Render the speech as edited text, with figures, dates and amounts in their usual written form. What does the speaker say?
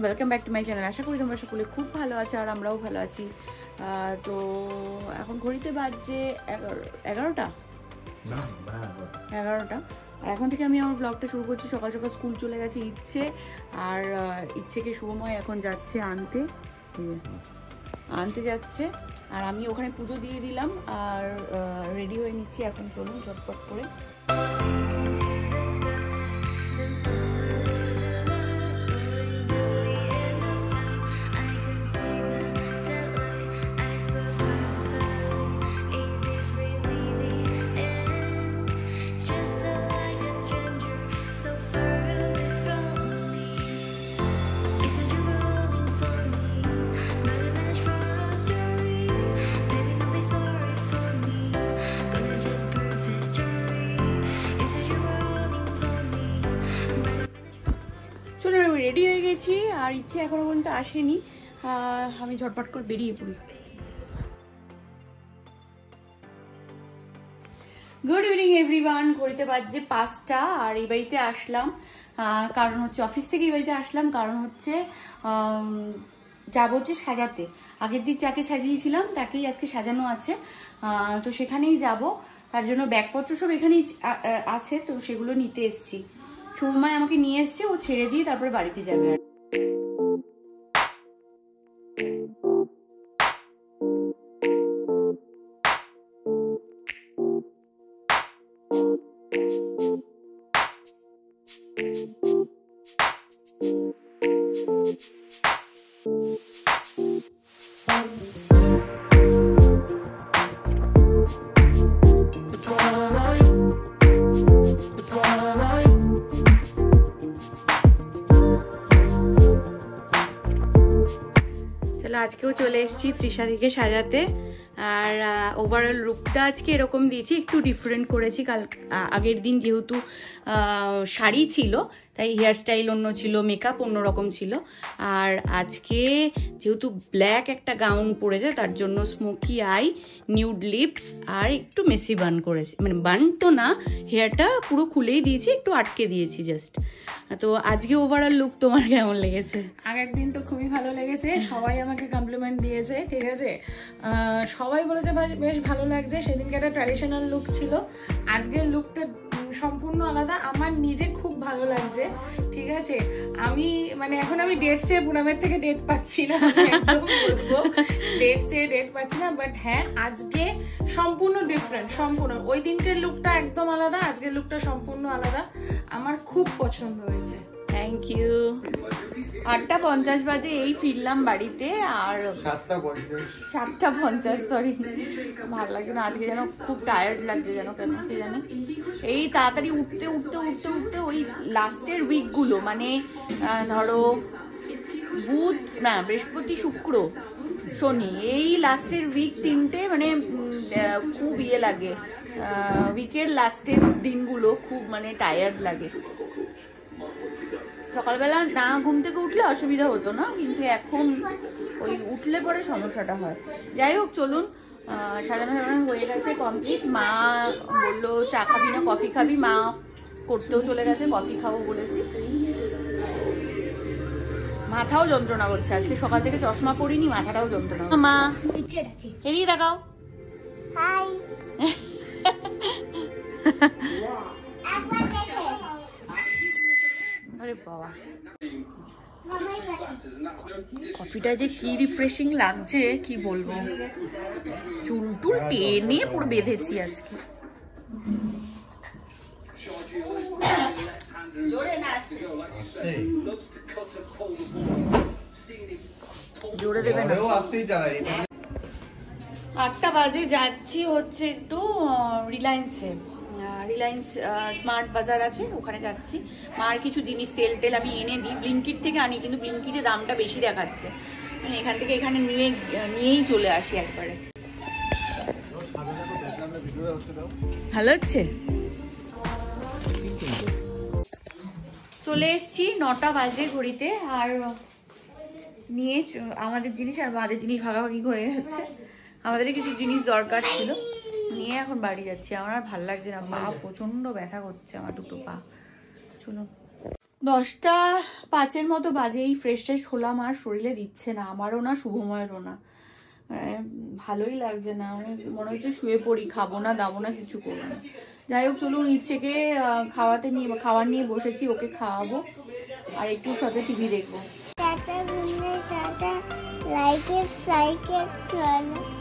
Welcome back to my channel. আশা করি তোমরা সকলে খুব ভালো আছো আর আমরাও ভালো আছি। তো এখন ঘড়িতে বাজছে 11টা। আর এখন থেকে আমি আমার ব্লগটা শুরু করছি। সকাল সকাল স্কুল চলে গেছে ইচ্ছে, আর ইচ্ছেকে শুভময় এখন যাচ্ছে আনতে যাচ্ছে, আর আমি ওখানে পুজো দিয়ে দিলাম আর রেডি হয়ে নিচ্ছি। এখন চলুন ঝটপট করে। চলো আমি রেডি হয়ে গেছি, আর ইচ্ছে এখনো পর্যন্ত আসেনি। আমি ঝটপট করে বেরিয়ে পড়ি। Good evening everyone. ঘড়িতে বাজছে 5টা, আর এই বাড়িতে আসলাম কারণ হচ্ছে অফিস থেকে এই বাড়িতে আসলাম কারণ হচ্ছে যাবো হচ্ছে সাজাতে। আগের দিন যাকে সাজিয়েছিলাম তাকেই আজকে সাজানো আছে, তো সেখানেই যাব। তার জন্য ব্যাগপত্র সব এখানেই আছে, তো সেগুলো নিতে এসছি। সুরমায় আমাকে নিয়ে এসছে, ও ছেড়ে দিয়ে তারপরে বাড়িতে যাবে। আজকেও চলে এসেছি তৃষাদিকে সাজাতে, আর ওভারঅল লুকটা আজকে এরকম দিয়েছি, একটু ডিফারেন্ট করেছি। আগের দিন যেহেতু শাড়ি ছিল তাই হেয়ার স্টাইল অন্য ছিল, মেকআপ অন্যরকম ছিল, আর আজকে যেহেতু ব্ল্যাক একটা গাউন পরেছে তার জন্য স্মোকি আই, নিউড লিপস আর একটু মেসি বান করেছি। মানে বান তো না, হেয়ারটা পুরো খুলেই দিয়েছি, একটু আটকে দিয়েছি জাস্ট। তো আজকে ওভারঅল লুক তোমার কেমন লেগেছে? আগের দিন তো খুবই ভালো লেগেছে, সবাই আমাকে কমপ্লিমেন্ট দিয়েছে, ঠিক আছে। সবাই বলেছে বেশ ভালো লাগছে। সেদিনকে একটা ট্র্যাডিশনাল লুক ছিল, আজকের লুকটা সম্পূর্ণ আলাদা। আমার নিজে খুব ভালো লাগছে, ঠিক আছে। আমি মানে এখন আমি ডেট চেয়ে পুনামের থেকে ডেট পাচ্ছি না, একদম বলবো ডেট চেয়ে ডেট পাচ্ছি না। বাট হ্যাঁ, আজকে সম্পূর্ণ ডিফারেন্ট, সম্পূর্ণ। ওই দিনকের লুকটা একদম আলাদা, আজকের লুকটা সম্পূর্ণ আলাদা। আমার খুব পছন্দ হয়েছে। Thank you. 8:50 বাজে এই ফিরলাম বাড়িতে, আর 7:50 সরি, ভালো লাগছে না আজকে, যেন খুব টায়ার্ড লাগছে যেন, কেন কে জানে। এই তাড়াতাড়ি উঠতে উঠতে উঠতে উঠতে ওই লাস্টের উইকগুলো, মানে ধরো বুধ না, বৃহস্পতি, শুক্র, শনি, এই লাস্টের উইক 3টে মানে খুব ইয়ে লাগে। উইকের লাস্টের দিনগুলো খুব মানে টায়ার্ড লাগে। সকালবেলা না ঘুম থেকে উঠলে অসুবিধা হতো না, কিন্তু এখন ওই উঠলে পরে সমস্যাটা হয়। যাই হোক, চলুন। সাজানো হয়ে গেছে কমপ্লিট। মা বললো চা খাবি না কফি খাবি, মা করতেও চলে গেছে, কফি খাবো বলেছি। মাথাও যন্ত্রণা করছে আজকে, সকাল থেকে চশমা পরিনি, মাথাটাও যন্ত্রণা। মা এদিকে দেখাও। হাই। আরে বাবা, কফিটা যে কি রিফ্রেশিং লাগছে কি বলবো। চুল টুল টেনে পুরো বেঁধেছি আজকে। জোরে দেবে না। 8টা বাজে, যাচ্ছি হচ্ছে একটু রিলায়েন্সে। রিলায়েন্স স্মার্ট বাজার আছে, ওখানে যাচ্ছি। মার কিছু জিনিস তেল টেল আমি এনে দিই, ব্লিঙ্কিট থেকে আনি, কিন্তু ব্লিঙ্কিটে দামটা বেশি দেখাচ্ছে, মানে এখান থেকে এখানে নিয়েই চলে আসি একবারে। ভালো হচ্ছে। চলে এসছি, 9টা বাজে ঘড়িতে, আর নিয়ে আমাদের জিনিস আর মাদের জিনিস ভাগাভাগি করে যাচ্ছে। আমাদের কিছু জিনিস দরকার ছিল, নিয়ে এখন বাড়ি যাচ্ছি। আমার আর ভালো লাগছে না, পা প্রচন্ড ব্যথা করছে আমার, দুটো পা। চলুন। 10:05 মতো বাজেই ফ্রেশ ট্রেশ হলাম, আর শরীরে দিচ্ছে না, আমারও না শুভময়েরও না, ভালোই লাগছে না, মনে হচ্ছে শুয়ে পড়ি, খাবো না দাবো না কিছু করবো না। যাই হোক চলুন, ইচ্ছেকে খাবার নিয়ে বসেছি, ওকে খাওয়াবো আর একটু সাথে টিভি দেখবো। Tata, good night, tata, like it, cycle, চলো।